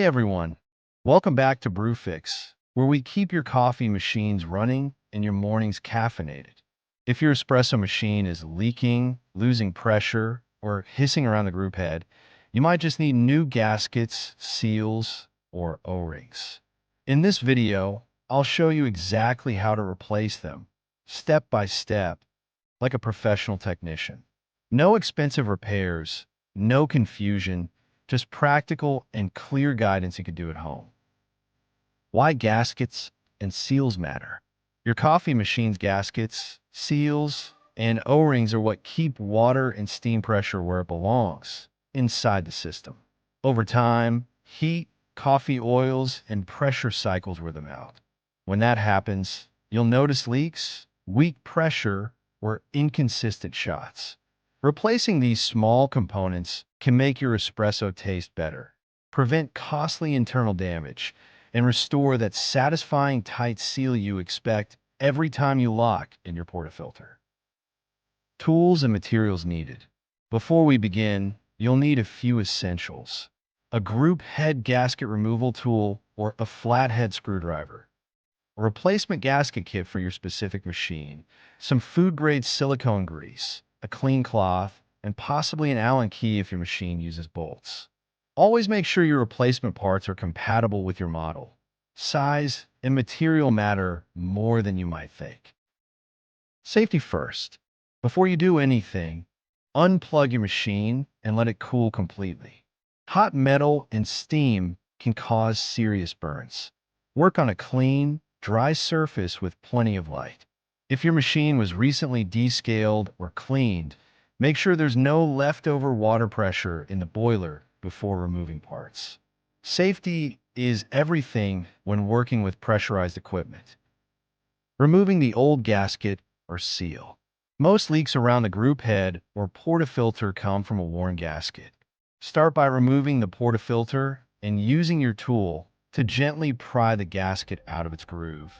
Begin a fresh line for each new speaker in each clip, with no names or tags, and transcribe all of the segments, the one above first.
Hey everyone, welcome back to Brewfix, where we keep your coffee machines running and your mornings caffeinated. If your espresso machine is leaking, losing pressure, or hissing around the group head, you might just need new gaskets, seals, or O-rings. In this video, I'll show you exactly how to replace them, step by step, like a professional technician. No expensive repairs, no confusion, just practical and clear guidance you can do at home. Why gaskets and seals matter. Your coffee machine's gaskets, seals, and O-rings are what keep water and steam pressure where it belongs, inside the system. Over time, heat, coffee oils, and pressure cycles wear them out. When that happens, you'll notice leaks, weak pressure, or inconsistent shots. Replacing these small components can make your espresso taste better, prevent costly internal damage, and restore that satisfying tight seal you expect every time you lock in your portafilter. Tools and materials needed. Before we begin, you'll need a few essentials: a group head gasket removal tool or a flathead screwdriver, a replacement gasket kit for your specific machine, some food-grade silicone grease, a clean cloth, and possibly an Allen key if your machine uses bolts. Always make sure your replacement parts are compatible with your model. Size and material matter more than you might think. Safety first. Before you do anything, unplug your machine and let it cool completely. Hot metal and steam can cause serious burns. Work on a clean, dry surface with plenty of light. If your machine was recently descaled or cleaned, make sure there's no leftover water pressure in the boiler before removing parts. Safety is everything when working with pressurized equipment. Removing the old gasket or seal. Most leaks around the group head or portafilter come from a worn gasket. Start by removing the portafilter and using your tool to gently pry the gasket out of its groove.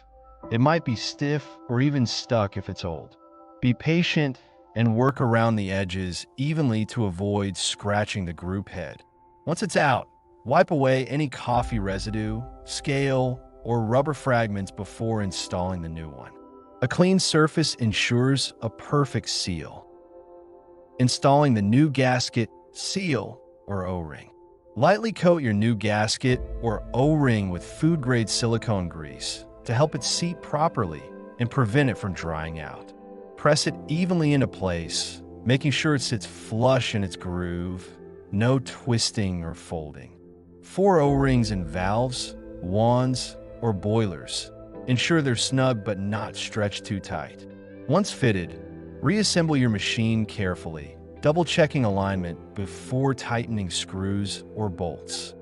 It might be stiff or even stuck if it's old. Be patient and work around the edges evenly to avoid scratching the group head. Once it's out, wipe away any coffee residue, scale, or rubber fragments before installing the new one. A clean surface ensures a perfect seal. Installing the new gasket, seal, or O-ring. Lightly coat your new gasket or O-ring with food-grade silicone grease to help it seat properly and prevent it from drying out. Press it evenly into place, making sure it sits flush in its groove, no twisting or folding. For O-rings and valves, wands, or boilers, ensure they're snug but not stretched too tight. Once fitted, reassemble your machine carefully, double-checking alignment before tightening screws or bolts.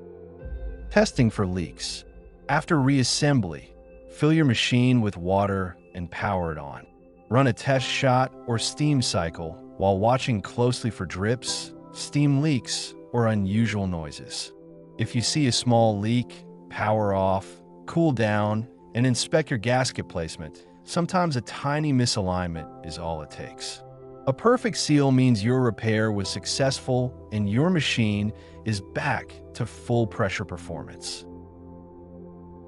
Testing for leaks. After reassembly, fill your machine with water and power it on. Run a test shot or steam cycle while watching closely for drips, steam leaks, or unusual noises. If you see a small leak, power off, cool down, and inspect your gasket placement. Sometimes a tiny misalignment is all it takes. A perfect seal means your repair was successful and your machine is back to full pressure performance.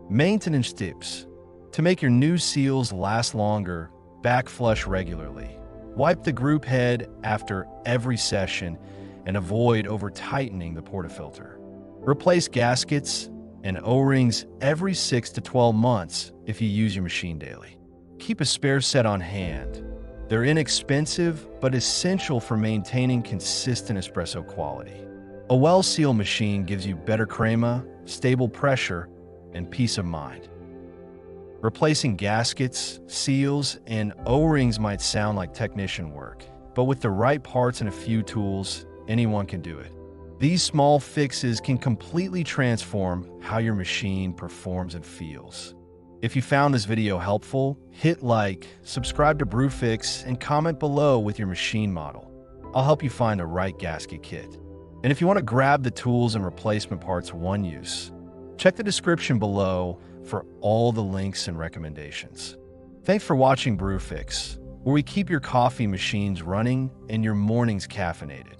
Maintenance tips. To make your new seals last longer, backflush regularly. Wipe the group head after every session and avoid over-tightening the portafilter. Replace gaskets and O-rings every 6 to 12 months if you use your machine daily. Keep a spare set on hand. They're inexpensive but essential for maintaining consistent espresso quality. A well-sealed machine gives you better crema, stable pressure, and peace of mind. Replacing gaskets, seals, and O-rings might sound like technician work, but with the right parts and a few tools, anyone can do it. These small fixes can completely transform how your machine performs and feels. If you found this video helpful, hit like, subscribe to Brewfix, and comment below with your machine model. I'll help you find the right gasket kit. And if you want to grab the tools and replacement parts one use, check the description below for all the links and recommendations. Thanks for watching Brewfix, where we keep your coffee machines running and your mornings caffeinated.